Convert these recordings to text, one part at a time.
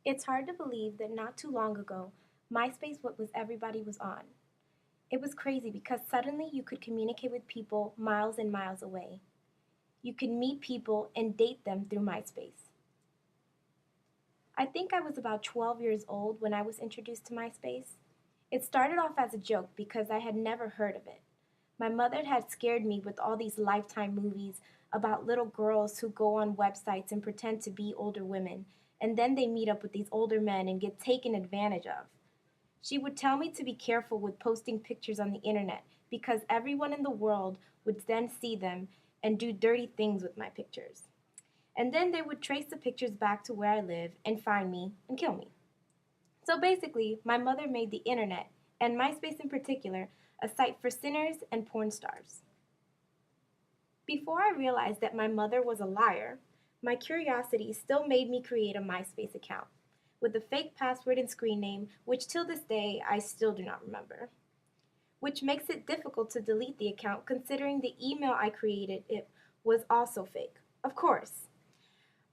It's hard to believe that not too long ago, MySpace was everybody was on. It was crazy because suddenly you could communicate with people miles and miles away. You could meet people and date them through MySpace. I think I was about 12 years old when I was introduced to MySpace. It started off as a joke because I had never heard of it. My mother had scared me with all these Lifetime movies about little girls who go on websites and pretend to be older women, and then they meet up with these older men and get taken advantage of. She would tell me to be careful with posting pictures on the internet because everyone in the world would then see them and do dirty things with my pictures. And then they would trace the pictures back to where I live and find me and kill me. So basically, my mother made the internet, and MySpace in particular, a site for sinners and porn stars. Before I realized that my mother was a liar, my curiosity still made me create a MySpace account with a fake password and screen name, which till this day I still do not remember. Which makes it difficult to delete the account considering the email I created it was also fake. Of course.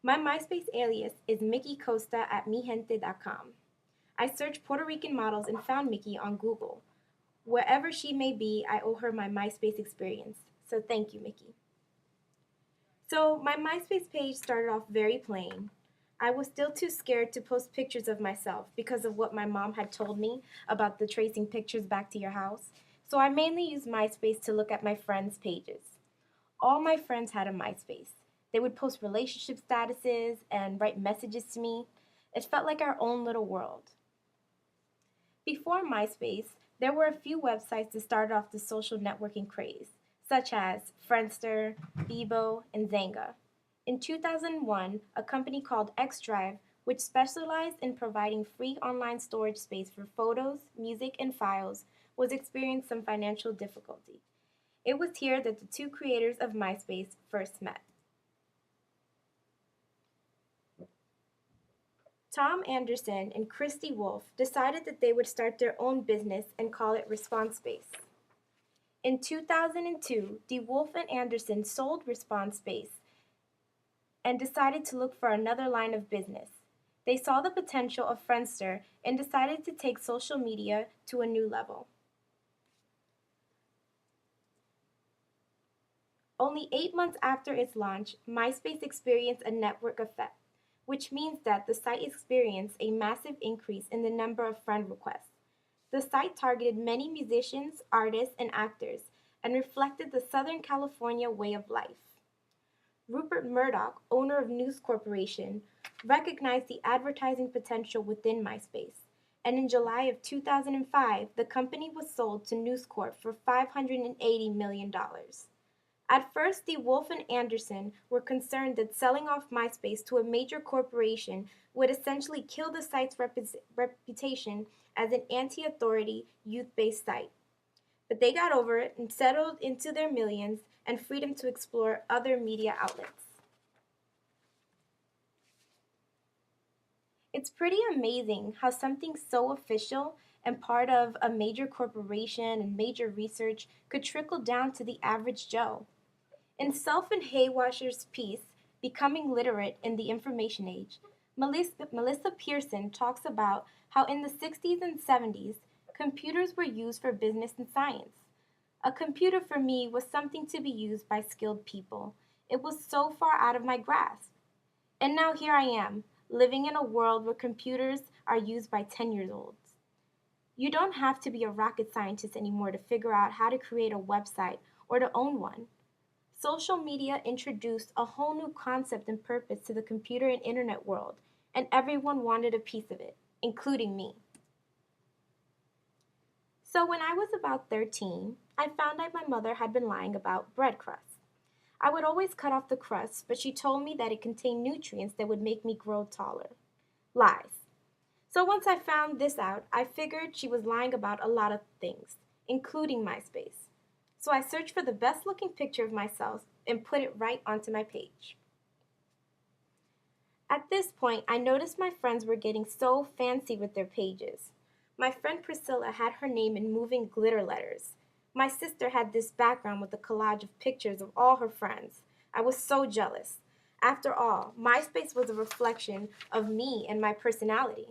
My MySpace alias is Mickey Costa at mijente.com. I searched Puerto Rican models and found Mickey on Google. Wherever she may be, I owe her my MySpace experience. So thank you, Mickey. So my MySpace page started off very plain. I was still too scared to post pictures of myself because of what my mom had told me about the tracing pictures back to your house. So I mainly used MySpace to look at my friends' pages. All my friends had a MySpace. They would post relationship statuses and write messages to me. It felt like our own little world. Before MySpace, there were a few websites that started off the social networking craze, such as Friendster, Bebo, and Zanga. In 2001, a company called XDrive, which specialized in providing free online storage space for photos, music, and files, was experiencing some financial difficulty. It was here that the two creators of MySpace first met. Tom Anderson and Christy Wolf decided that they would start their own business and call it ResponseSpace. In 2002, DeWolf and Anderson sold ResponseSpace and decided to look for another line of business. They saw the potential of Friendster and decided to take social media to a new level. Only 8 months after its launch, MySpace experienced a network effect, which means that the site experienced a massive increase in the number of friend requests. The site targeted many musicians, artists, and actors and reflected the Southern California way of life. Rupert Murdoch, owner of News Corporation, recognized the advertising potential within MySpace, and in July of 2005, the company was sold to News Corp for $580 million. At first, DeWolf and Anderson were concerned that selling off MySpace to a major corporation would essentially kill the site's reputation as an anti-authority, youth-based site. But they got over it and settled into their millions and freedom to explore other media outlets. It's pretty amazing how something so official and part of a major corporation and major research could trickle down to the average Joe. In Self and Haywasher's piece, Becoming Literate in the Information Age, Melissa Pearson talks about how in the 60s and 70s, computers were used for business and science. A computer for me was something to be used by skilled people. It was so far out of my grasp. And now here I am, living in a world where computers are used by 10-year-olds. You don't have to be a rocket scientist anymore to figure out how to create a website or to own one. Social media introduced a whole new concept and purpose to the computer and internet world, and everyone wanted a piece of it, including me. So when I was about 13, I found out my mother had been lying about bread crust. I would always cut off the crust, but she told me that it contained nutrients that would make me grow taller. Lies. So once I found this out, I figured she was lying about a lot of things, including MySpace. So I searched for the best looking picture of myself and put it right onto my page. At this point, I noticed my friends were getting so fancy with their pages. My friend Priscilla had her name in moving glitter letters. My sister had this background with a collage of pictures of all her friends. I was so jealous. After all, MySpace was a reflection of me and my personality.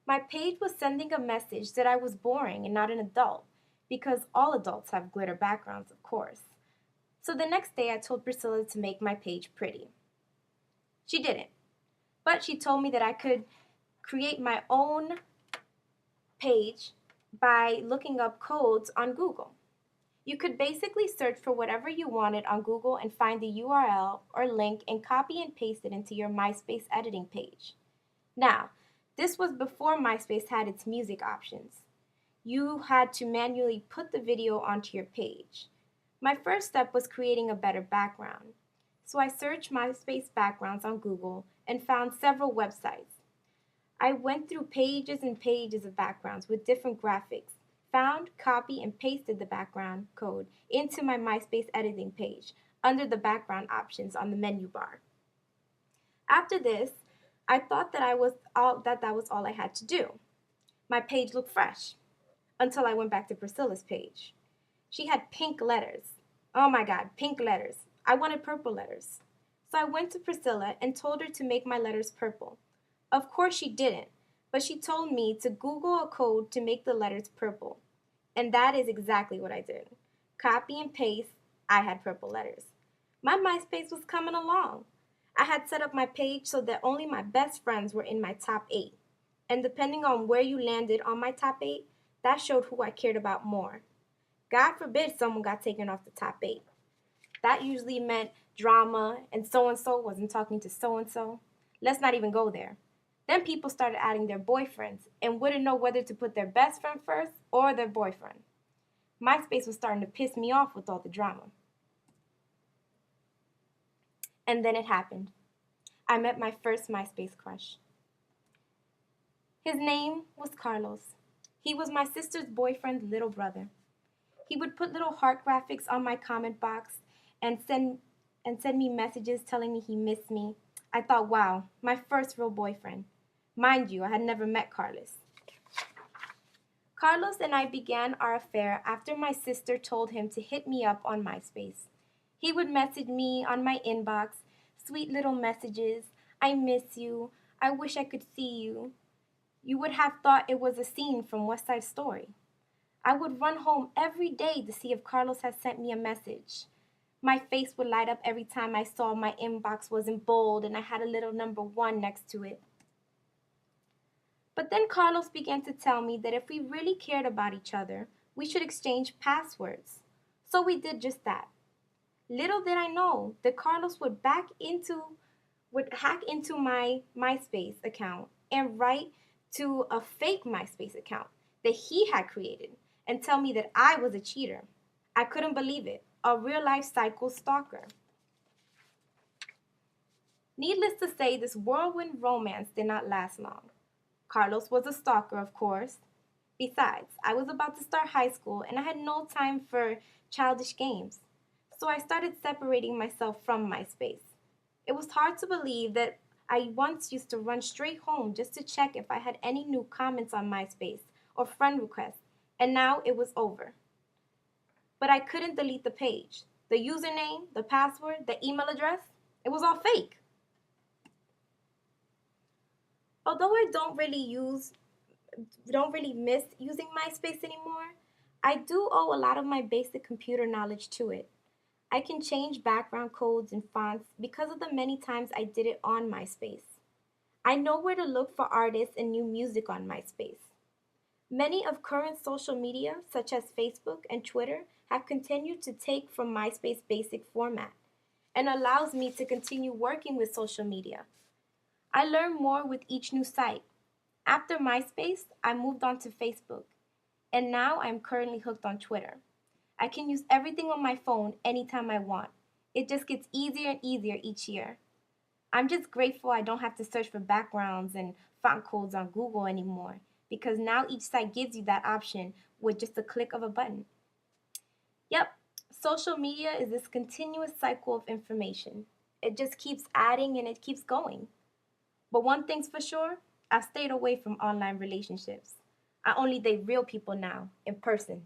My page was sending a message that I was boring and not an adult, because all adults have glitter backgrounds, of course. So the next day I told Priscilla to make my page pretty. She didn't, but she told me that I could create my own page by looking up codes on Google. You could basically search for whatever you wanted on Google and find the URL or link and copy and paste it into your MySpace editing page. Now, this was before MySpace had its music options. You had to manually put the video onto your page. My first step was creating a better background. So I searched MySpace backgrounds on Google and found several websites. I went through pages and pages of backgrounds with different graphics, found, copied, and pasted the background code into my MySpace editing page under the background options on the menu bar. After this, I thought that that was all I had to do. My page looked fresh until I went back to Priscilla's page. She had pink letters. Oh my God, pink letters. I wanted purple letters. So I went to Priscilla and told her to make my letters purple. Of course she didn't, but she told me to Google a code to make the letters purple. And that is exactly what I did. Copy and paste, I had purple letters. My MySpace was coming along. I had set up my page so that only my best friends were in my top 8. And depending on where you landed on my top 8, that showed who I cared about more. God forbid someone got taken off the top 8. That usually meant drama and so wasn't talking to so and so. Let's not even go there. Then people started adding their boyfriends and wouldn't know whether to put their best friend first or their boyfriend. MySpace was starting to piss me off with all the drama. And then it happened. I met my first MySpace crush. His name was Carlos. He was my sister's boyfriend's little brother. He would put little heart graphics on my comment box and send me messages telling me he missed me. I thought, wow, my first real boyfriend. Mind you, I had never met Carlos. Carlos and I began our affair after my sister told him to hit me up on MySpace. He would message me on my inbox, sweet little messages, I miss you, I wish I could see you. You would have thought it was a scene from West Side Story. I would run home every day to see if Carlos had sent me a message. My face would light up every time I saw my inbox was in bold and I had a little number 1 next to it. But then Carlos began to tell me that if we really cared about each other, we should exchange passwords. So we did just that. Little did I know that Carlos would hack into my MySpace account and write to a fake MySpace account that he had created and tell me that I was a cheater. I couldn't believe it. A real-life psycho stalker. Needless to say, this whirlwind romance did not last long. Carlos was a stalker, of course. Besides, I was about to start high school and I had no time for childish games. So I started separating myself from MySpace. It was hard to believe that I once used to run straight home just to check if I had any new comments on MySpace or friend requests, and now it was over. But I couldn't delete the page. The username, the password, the email address, it was all fake. Although I don't really miss using MySpace anymore, I do owe a lot of my basic computer knowledge to it. I can change background codes and fonts because of the many times I did it on MySpace. I know where to look for artists and new music on MySpace. Many of current social media, such as Facebook and Twitter, have continued to take from MySpace basic format and allows me to continue working with social media. I learn more with each new site. After MySpace, I moved on to Facebook, and now I'm currently hooked on Twitter. I can use everything on my phone anytime I want. It just gets easier and easier each year. I'm just grateful I don't have to search for backgrounds and font codes on Google anymore, because now each site gives you that option with just a click of a button. Yep, social media is this continuous cycle of information. It just keeps adding and it keeps going. But one thing's for sure, I've stayed away from online relationships. I only date real people now, in person.